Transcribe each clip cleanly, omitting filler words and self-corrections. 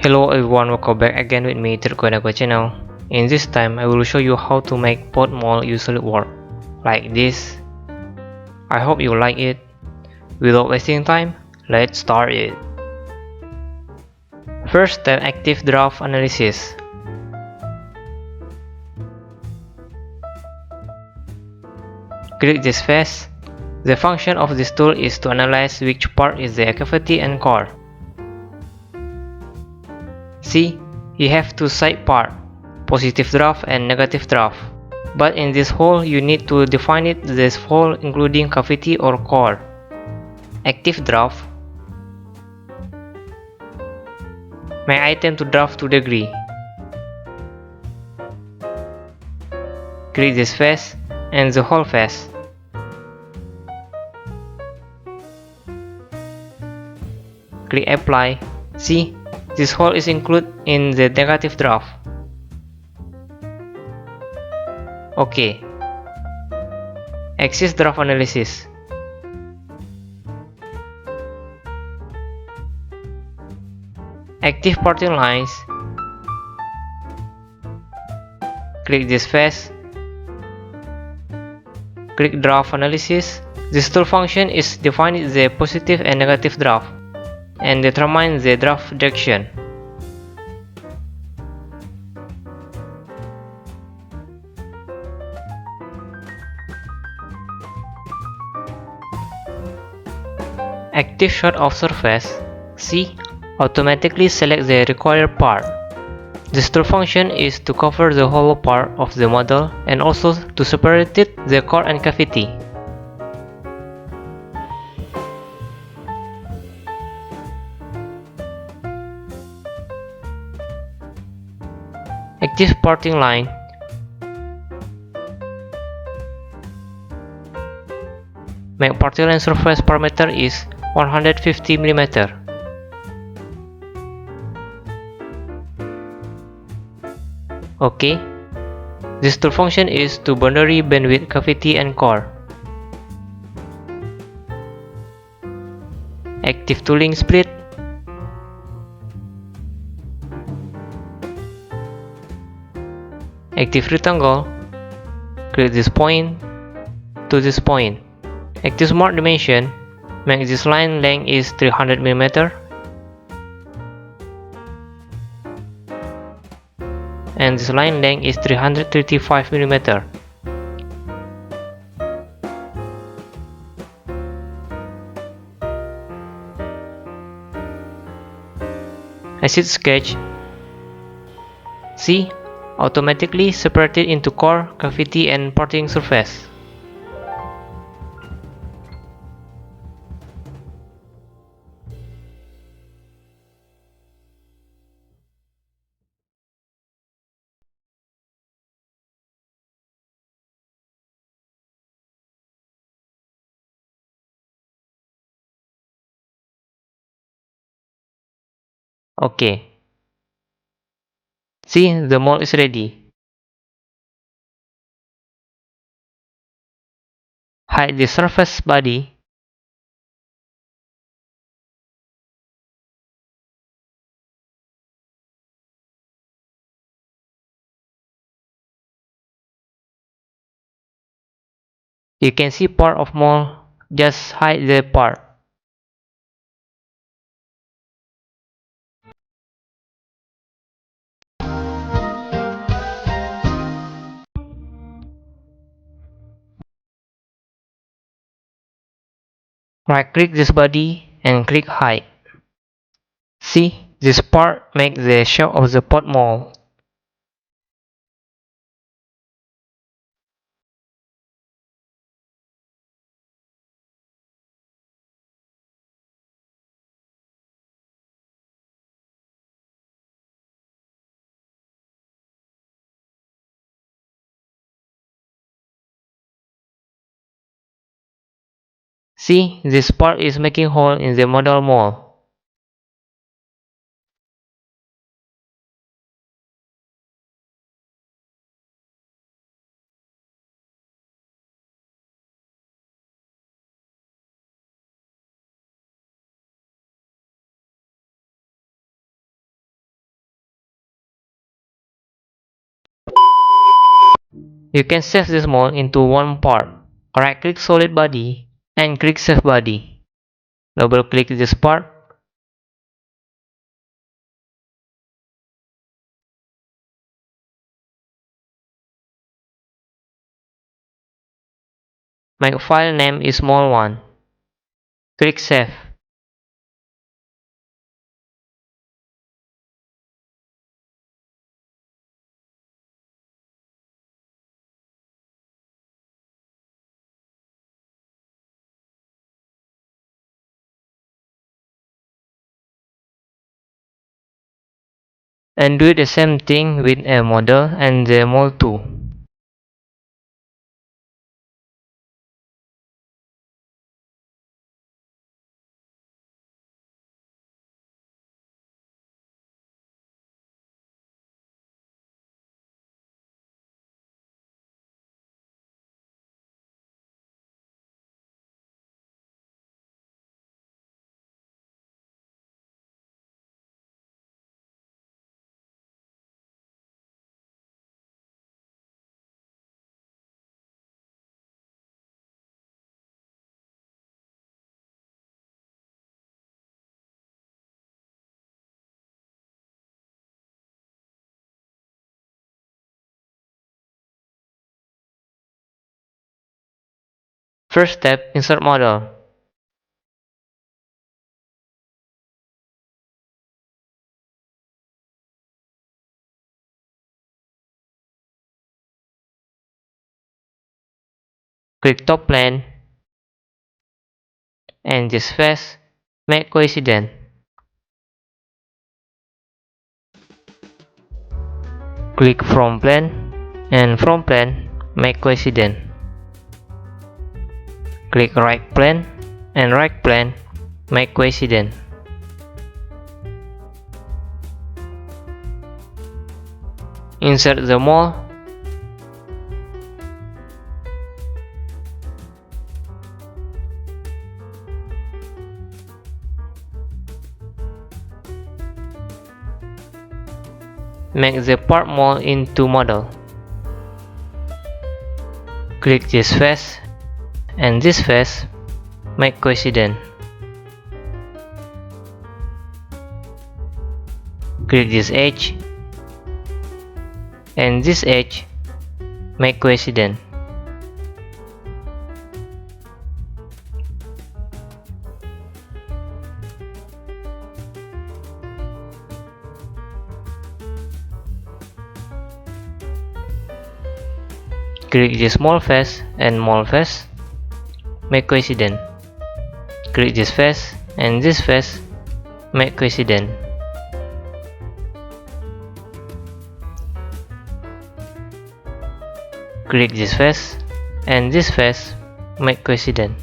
Hello everyone, welcome back again with me to the Koniago channel. In this time, I will show you how to make pod mold use Solidworks like this. I hope you like it. Without wasting time, let's start it. First step, active draft analysis. Click this phase. The function of this tool is to analyze which part is the cavity and core. See, you have two side parts, positive draft and negative draft. But in this hole, you need to define it this hole including cavity or core. Active draft. My item to draft to degree. Click this phase and the whole phase. Click apply. See, this hole is included in the negative draft. OK. Axis draft analysis. Active parting lines. Click this phase. Click draft analysis. This tool function is defined the positive and negative draft and determine the draft direction. Active shot of surface. See, automatically select the required part. This tool function is to cover the hollow part of the model and also to separate it the core and cavity. Active parting line. Make parting line surface parameter is 150 mm. OK. This tool function is to boundary bandwidth cavity and core. Active tooling split. Active rectangle. Click this point to this point. Active smart dimension. Make this line length is 300 mm and this line length is 335 mm. Acid sketch. See, automatically separated into core, cavity and parting surface. OK. See, the mold is ready. Hide the surface body. You can see part of mold, just hide the part. Right click this body and click hide. See, this part makes the shape of the pod mold. See, this part is making hole in the model mold. You can save this mold into one part. Right-click solid body and click Save Body. Double-click this part. My file name is small1. Click Save. And do the same thing with a model and the mold too. First step, insert model. Click top plane and this face, make coincident. Click from plane and from plane, make coincident. Click right plane and right plane, make coincident. Insert the mold. Make the part mold into model. Click this face and this face, make coincident. Click this edge and this edge, make coincident. Click this small face and small face, make coincident. Click this face and this face, make coincident. Click this face and this face, make coincident.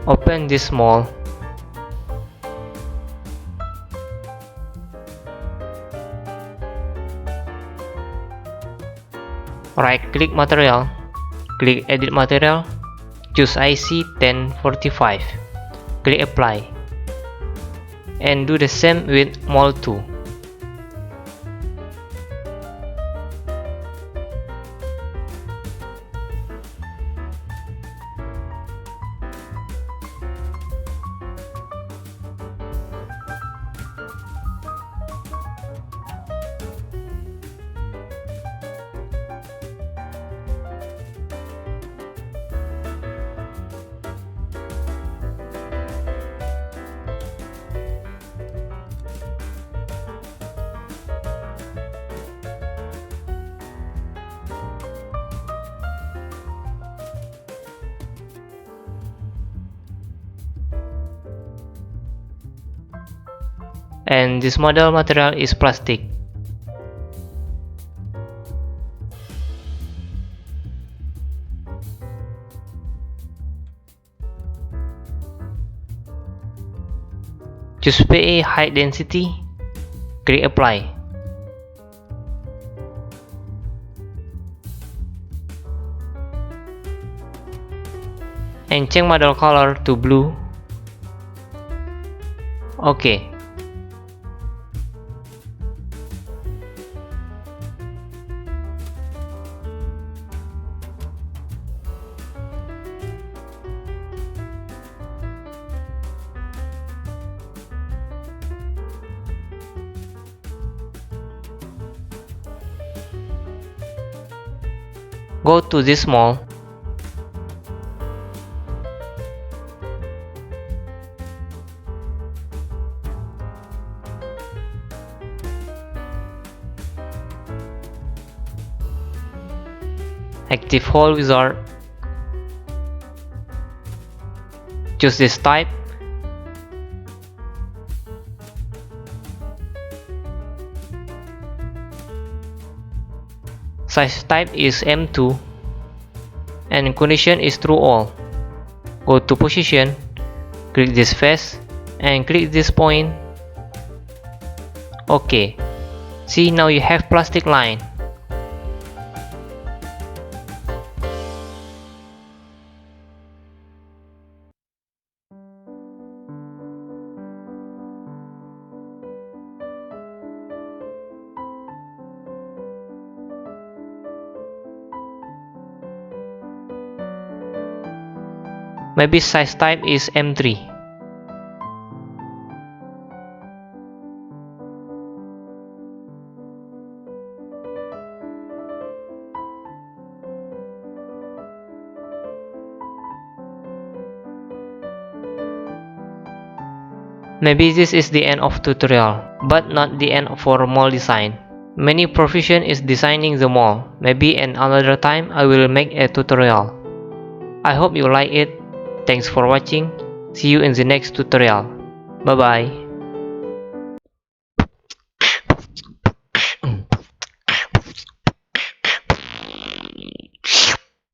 Open this mold. Right click material, click edit material, choose IC 1045, click apply, and do the same with mold 2. And this model material is plastic. Choose PA high density, click apply. and change model color to blue. OK. Go to this mall. Active hole wizard. Choose this type. Size type is M2 and condition is true all. Go to position, click this face and click this point. OK. See, now you have plastic line. Maybe size type is M3. Maybe this is the end of tutorial, but not the end for mall design. Many profession is designing the mall. Maybe another time I will make a tutorial. I hope you like it. Thanks for watching. See you in the next tutorial. Bye bye.